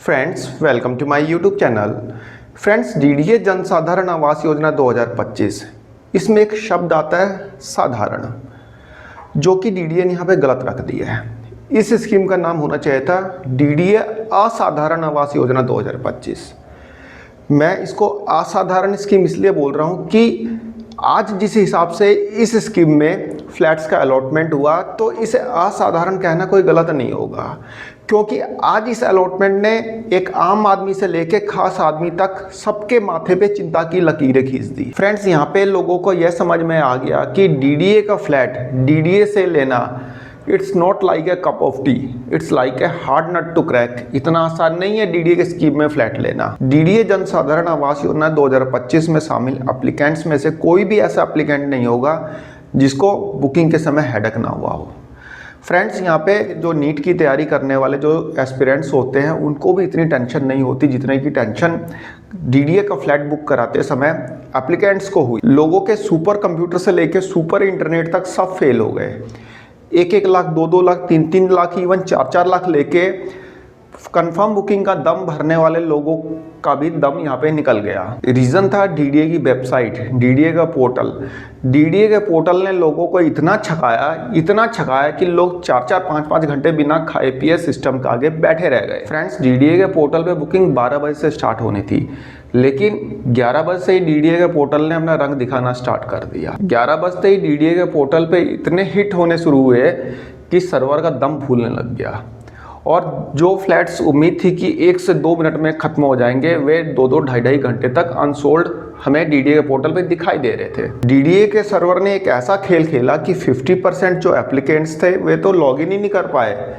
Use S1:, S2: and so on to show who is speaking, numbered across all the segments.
S1: Friends, welcome to my YouTube channel. Friends, DDA Jan Sadharan Awas Yojana 2025, इसमें एक शब्द आता है साधारण, जो कि डीडीए ने यहाँ पे गलत रख दिया है। इस स्कीम का नाम होना चाहिए था डीडीए असाधारण आवास योजना 2025। मैं इसको असाधारण स्कीम इसलिए बोल रहा हूँ कि आज जिस हिसाब से इस स्कीम में फ्लैट्स का अलॉटमेंट हुआ, तो इसे असाधारण कहना कोई गलत नहीं होगा, क्योंकि आज इस अलॉटमेंट ने एक आम आदमी से लेके खास आदमी तक सबके माथे पे चिंता की लकीरें खींच दी। फ्रेंड्स, यहाँ पे लोगों को यह समझ में आ गया कि डीडीए का फ्लैट डीडीए से लेना it's not like a cup of tea, it's like a hard nut to crack. इतना आसान नहीं है डीडीए की स्कीम में फ्लैट लेना। डीडीए जन साधारण आवास योजना 2025 में शामिल एप्लीकेंट्स में से कोई भी ऐसा एप्लीकेंट नहीं होगा जिसको बुकिंग के समय हेडेक ना हुआ हो। फ्रेंड्स, यहाँ पे जो नीट की तैयारी करने वाले जो एस्पिरेंट्स होते हैं उनको भी इतनी टेंशन नहीं होती जितने की टेंशन डीडीए का फ्लैट बुक कराते समय एप्लीकेंट्स को हुई। लोगों के सुपर कंप्यूटर से लेके सुपर इंटरनेट तक सब फेल हो गए। 1-1 लाख, 2-2 लाख, 3-3 लाख, इवन 4-4 लाख लेके कंफर्म बुकिंग का दम भरने वाले लोगों का भी दम यहाँ पे निकल गया। रीज़न था डीडीए की वेबसाइट, डीडीए का पोर्टल। डीडीए के पोर्टल ने लोगों को इतना छकाया कि लोग 4-4, 5-5 घंटे बिना खाए पिए सिस्टम के आगे बैठे रह गए। फ्रेंड्स, डीडीए के पोर्टल पे बुकिंग 12 बजे से स्टार्ट होनी थी, लेकिन 11 बजे से ही डीडीए के पोर्टल ने अपना रंग दिखाना स्टार्ट कर दिया। 11 बजते ही डीडीए के पोर्टल पे इतने हिट होने शुरू हुए कि सर्वर का दम फूलने लग गया, और जो फ्लैट्स उम्मीद थी कि 1 से 2 मिनट में ख़त्म हो जाएंगे, वे 2-2, 2.5 घंटे तक अनसोल्ड हमें डीडीए के पोर्टल पे दिखाई दे रहे थे। डीडीए के सर्वर ने एक ऐसा खेल खेला कि 50% जो एप्लीकेंट्स थे वे तो लॉगिन ही नहीं कर पाए,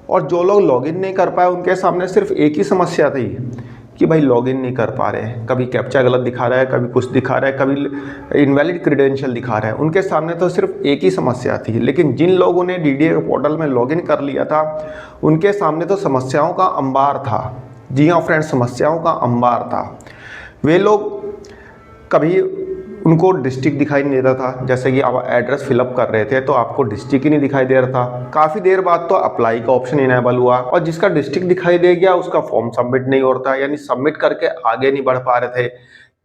S1: और जो लोग लॉगिन नहीं कर पाए उनके सामने सिर्फ एक ही समस्या थी कि भाई लॉगिन नहीं कर पा रहे, कभी कैप्चा गलत दिखा रहा है, कभी कुछ दिखा रहा है, कभी इनवैलिड क्रेडेंशियल दिखा रहा है। उनके सामने तो सिर्फ एक ही समस्या थी, लेकिन जिन लोगों ने डीडीए के पोर्टल में लॉगिन कर लिया था उनके सामने तो समस्याओं का अंबार था। जी हाँ फ्रेंड्स, समस्याओं का अंबार था। वे लोग कभी उनको डिस्ट्रिक्ट दिखाई नहीं देता था, जैसे कि आप एड्रेस फिलअप कर रहे थे तो आपको डिस्ट्रिक्ट ही नहीं दिखाई दे रहा था। काफ़ी देर बाद तो अप्लाई का ऑप्शन इनेबल हुआ, और जिसका डिस्ट्रिक्ट दिखाई दे गया उसका फॉर्म सबमिट नहीं हो रहा था, यानी सबमिट करके आगे नहीं बढ़ पा रहे थे।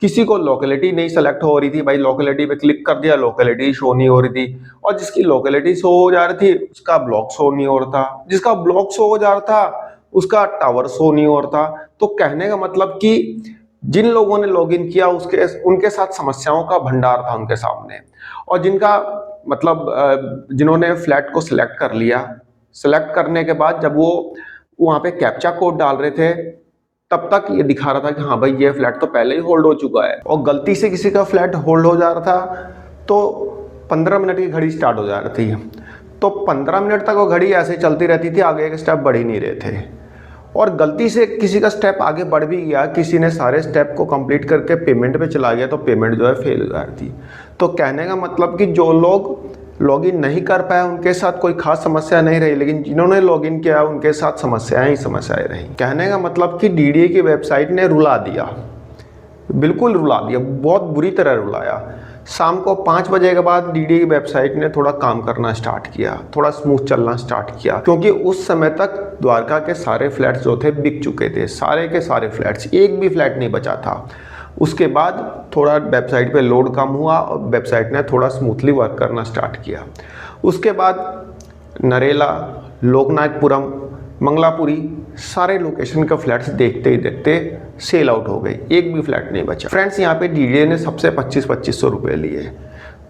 S1: किसी को लोकेलिटी नहीं सेलेक्ट हो रही थी, भाई लोकेलिटी पे क्लिक कर दिया, लोकेलिटी शो नहीं हो रही थी, और जिसकी लोकेलिटी शो हो जा रही थी उसका ब्लॉक शो नहीं हो रहा था, जिसका ब्लॉक शो हो जा रहा था उसका टावर शो नहीं हो रहा था। तो कहने का मतलब कि जिन लोगों ने लॉगिन किया उनके साथ समस्याओं का भंडार था उनके सामने, और जिन्होंने फ्लैट को सिलेक्ट कर लिया, सिलेक्ट करने के बाद जब वो वहाँ पे कैप्चा कोड डाल रहे थे तब तक ये दिखा रहा था कि हाँ भाई ये फ्लैट तो पहले ही होल्ड हो चुका है, और गलती से किसी का फ्लैट होल्ड हो जा रहा था तो 15 मिनट की घड़ी स्टार्ट हो जा रही थी। तो 15 मिनट तक वो घड़ी ऐसे चलती रहती थी, आगे एक स्टेप बढ़ ही नहीं रहे थे, और गलती से किसी का स्टेप आगे बढ़ भी गया, किसी ने सारे स्टेप को कंप्लीट करके पेमेंट पे चला गया, तो पेमेंट जो है फेल हो जाती थी। तो कहने का मतलब कि जो लोग लॉगिन नहीं कर पाए उनके साथ कोई खास समस्या नहीं रही, लेकिन जिन्होंने लॉगिन किया उनके साथ समस्याएं ही समस्याएं रही। कहने का मतलब कि डीडीए की वेबसाइट ने रुला दिया, बिल्कुल रुला दिया, बहुत बुरी तरह रुलाया। शाम को 5 बजे के बाद डीडीए की वेबसाइट ने थोड़ा काम करना स्टार्ट किया, थोड़ा स्मूथ चलना स्टार्ट किया, क्योंकि उस समय तक द्वारका के सारे फ्लैट्स जो थे बिक चुके थे, सारे के सारे फ्लैट्स, एक भी फ्लैट नहीं बचा था। उसके बाद थोड़ा वेबसाइट पे लोड कम हुआ और वेबसाइट ने थोड़ा स्मूथली वर्क करना स्टार्ट किया। उसके बाद नरेला, लोकनायकपुरम, मंगलापुरी, सारे लोकेशन का फ्लैट्स देखते ही देखते सेल आउट हो गए, एक भी फ्लैट नहीं बचा। फ्रेंड्स, यहाँ पे डीडीए ने सबसे 2500 रुपये लिए,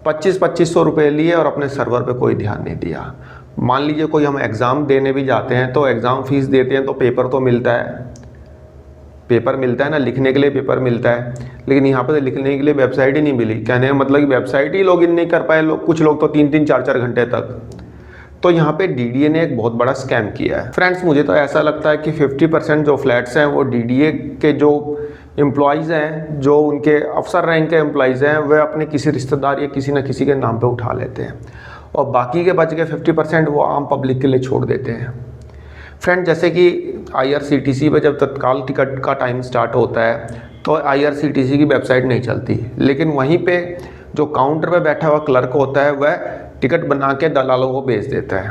S1: 2500 रुपये लिए, और अपने सर्वर पे कोई ध्यान नहीं दिया। मान लीजिए कोई हम एग्ज़ाम देने भी जाते हैं तो एग्ज़ाम फीस देते हैं तो पेपर तो मिलता है ना, लिखने के लिए पेपर मिलता है, लेकिन यहाँ पे लिखने के लिए वेबसाइट ही नहीं मिली। कहने का मतलब कि वेबसाइट ही लॉगिन नहीं कर पाए लोग, कुछ लोग तो 3-3, 4-4 घंटे तक। तो यहाँ पे डीडीए ने एक बहुत बड़ा स्कैम किया है। फ्रेंड्स, मुझे तो ऐसा लगता है कि 50% जो फ्लैट्स हैं वो डीडीए के जो एम्प्लॉयज़ हैं, जो उनके अफसर रैंक के एम्प्लॉयज़ हैं, वे अपने किसी रिश्तेदार या किसी न किसी के नाम पे उठा लेते हैं, और बाकी के बच गए 50% वो आम पब्लिक के लिए छोड़ देते हैं। फ्रेंड, जैसे कि IRCTC पे जब तत्काल टिकट का टाइम स्टार्ट होता है तो IRCTC की वेबसाइट नहीं चलती, लेकिन वहीं पे जो काउंटर पे बैठा हुआ क्लर्क होता है वह टिकट बना के दलालों को भेज देता है।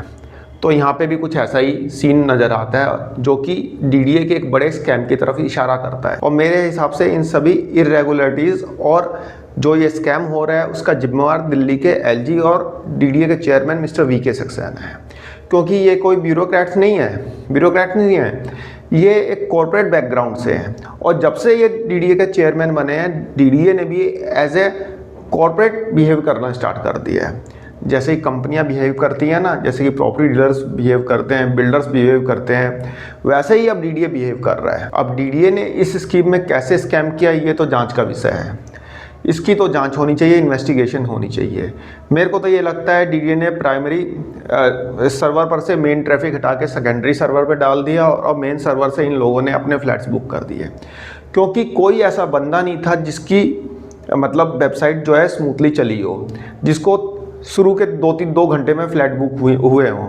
S1: तो यहाँ पे भी कुछ ऐसा ही सीन नज़र आता है जो कि डीडीए के एक बड़े स्कैम की तरफ इशारा करता है। और मेरे हिसाब से इन सभी इरेगुलरिटीज़ और जो ये स्कैम हो रहा है उसका जिम्मेवार दिल्ली के एलजी और डीडीए के चेयरमैन मिस्टर वीके सक्सेना है, क्योंकि ये कोई ब्यूरोक्रेट्स नहीं है, ये एक कॉरपोरेट बैकग्राउंड से हैं। और जब से ये डीडीए के चेयरमैन बने हैं, डीडीए ने भी एज ए कॉरपोरेट बिहेव करना स्टार्ट कर दिया है। जैसे ही कंपनियां बिहेव करती हैं ना, जैसे कि प्रॉपर्टी डीलर्स बिहेव करते हैं, बिल्डर्स बिहेव करते हैं, वैसे ही अब डीडीए बिहेव कर रहा है। अब डीडीए ने इस स्कीम में कैसे स्कैम किया, ये तो जांच का विषय है। इसकी तो जांच होनी चाहिए, इन्वेस्टिगेशन होनी चाहिए। मेरे को तो ये लगता है डीडीए ने प्राइमरी सर्वर पर से मेन ट्रैफिक हटा के सेकेंडरी सर्वर पर डाल दिया और मेन सर्वर से इन लोगों ने अपने फ्लैट्स बुक कर दिए, क्योंकि कोई ऐसा बंदा नहीं था जिसकी मतलब वेबसाइट जो है स्मूथली चली हो, जिसको शुरू के 2 घंटे में फ्लैट बुक हुए हों।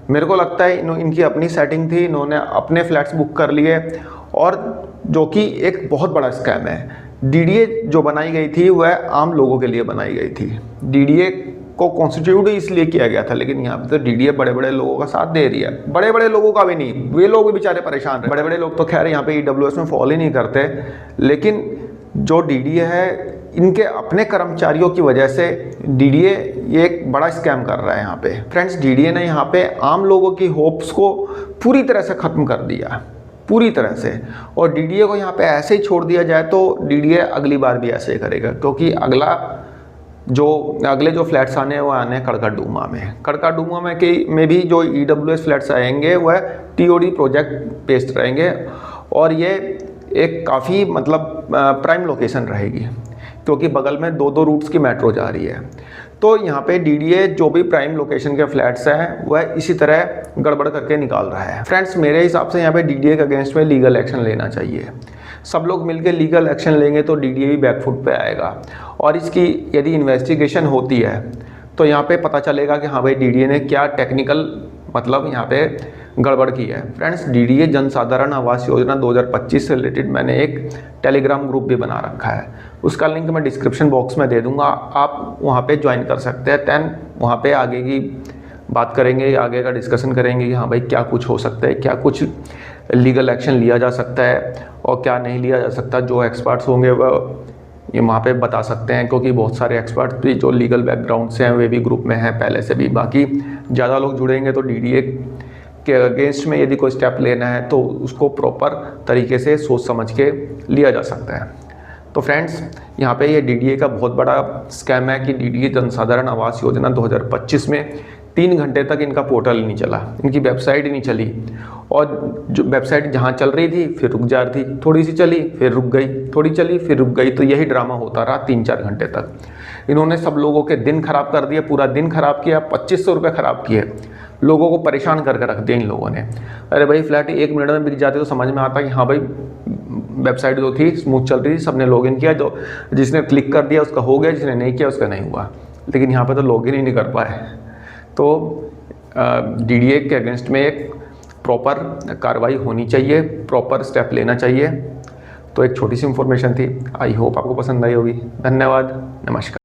S1: मेरे को लगता है इनकी अपनी सेटिंग थी, इन्होंने अपने फ्लैट्स बुक कर लिए, और जो कि एक बहुत बड़ा स्कैम है। डीडीए जो बनाई गई थी वह आम लोगों के लिए बनाई गई थी। डीडीए को कॉन्स्टिट्यूट इसलिए किया गया था, लेकिन यहाँ पे तो डीडीए बड़े बड़े लोगों का साथ दे रही है। बड़े बड़े लोगों का भी नहीं, वे लोग भी बेचारे परेशान रहे। बड़े बड़े लोग तो खैर यहाँ पे ईडब्ल्यूएस में फॉलो ही नहीं करते, लेकिन जो डीडीए है इनके अपने कर्मचारियों की वजह से डीडीए ये एक बड़ा स्कैम कर रहा है यहाँ पे। फ्रेंड्स, डीडीए ने यहाँ पे आम लोगों की होप्स को पूरी तरह से ख़त्म कर दिया, पूरी तरह से। और डीडीए को यहाँ पे ऐसे ही छोड़ दिया जाए तो डीडीए अगली बार भी ऐसे ही करेगा, क्योंकि अगले जो फ्लैट्स आने हैं वो आने हैं कड़काडूमा में भी जो ईडब्ल्यूएस फ्लैट्स आएंगे वह टीओडी प्रोजेक्ट बेस्ड रहेंगे, और ये एक काफ़ी मतलब प्राइम लोकेशन रहेगी, क्योंकि बगल में 2 रूट्स की मेट्रो जा रही है। तो यहाँ पे डीडीए जो भी प्राइम लोकेशन के फ्लैट्स हैं वह इसी तरह गड़बड़ करके निकाल रहा है। फ्रेंड्स, मेरे हिसाब से यहाँ पे डीडीए के अगेंस्ट में लीगल एक्शन लेना चाहिए। सब लोग मिलकर लीगल एक्शन लेंगे तो डीडीए भी बैकफुट पे आएगा, और इसकी यदि इन्वेस्टिगेशन होती है तो यहाँ पे पता चलेगा कि हाँ भाई डीडीए ने क्या टेक्निकल मतलब यहाँ पे गड़बड़ की है। फ्रेंड्स, डीडीए जनसाधारण आवास योजना 2025 से रिलेटेड मैंने एक टेलीग्राम ग्रुप भी बना रखा है, उसका लिंक मैं डिस्क्रिप्शन बॉक्स में दे दूंगा, आप वहाँ पे ज्वाइन कर सकते हैं। दैन वहाँ पे आगे की बात करेंगे, आगे का डिस्कशन करेंगे कि हाँ भाई क्या कुछ हो सकता है, क्या कुछ लीगल एक्शन लिया जा सकता है और क्या नहीं लिया जा सकता। जो एक्सपर्ट्स होंगे वह ये वहाँ पे बता सकते हैं, क्योंकि बहुत सारे एक्सपर्ट भी जो लीगल बैकग्राउंड से हैं वे भी ग्रुप में हैं पहले से भी। बाकी ज़्यादा लोग जुड़ेंगे तो डीडीए के अगेंस्ट में यदि कोई स्टेप लेना है तो उसको प्रॉपर तरीके से सोच समझ के लिया जा सकता है। तो फ्रेंड्स, यहाँ पे ये डीडीए का बहुत बड़ा स्कैम है कि डीडीए जनसाधारण आवास योजना 2025 में 3 घंटे तक इनका पोर्टल नहीं चला, इनकी वेबसाइट ही नहीं चली, और जो वेबसाइट जहाँ चल रही थी फिर रुक जा रही थी, थोड़ी सी चली फिर रुक गई, थोड़ी चली फिर रुक गई। तो यही ड्रामा होता रहा 3-4 घंटे तक। इन्होंने सब लोगों के दिन खराब कर दिए, पूरा दिन खराब किया, 2500 रुपये खराब किए, लोगों को परेशान करके रख दिया इन लोगों ने। अरे भाई, फ्लैट 1 मिनट में बिक जाते तो समझ में आता कि हाँ भाई वेबसाइट जो थी स्मूथ चल रही थी, सबने लॉगिन किया, जो जिसने क्लिक कर दिया उसका हो गया, जिसने नहीं किया उसका नहीं हुआ। लेकिन यहाँ पे तो लॉगिन ही नहीं कर पाए। तो डीडीए के अगेंस्ट में एक प्रॉपर कार्रवाई होनी चाहिए, प्रॉपर स्टेप लेना चाहिए। तो एक छोटी सी इन्फॉर्मेशन थी, आई होप आपको पसंद आई होगी। धन्यवाद, नमस्कार।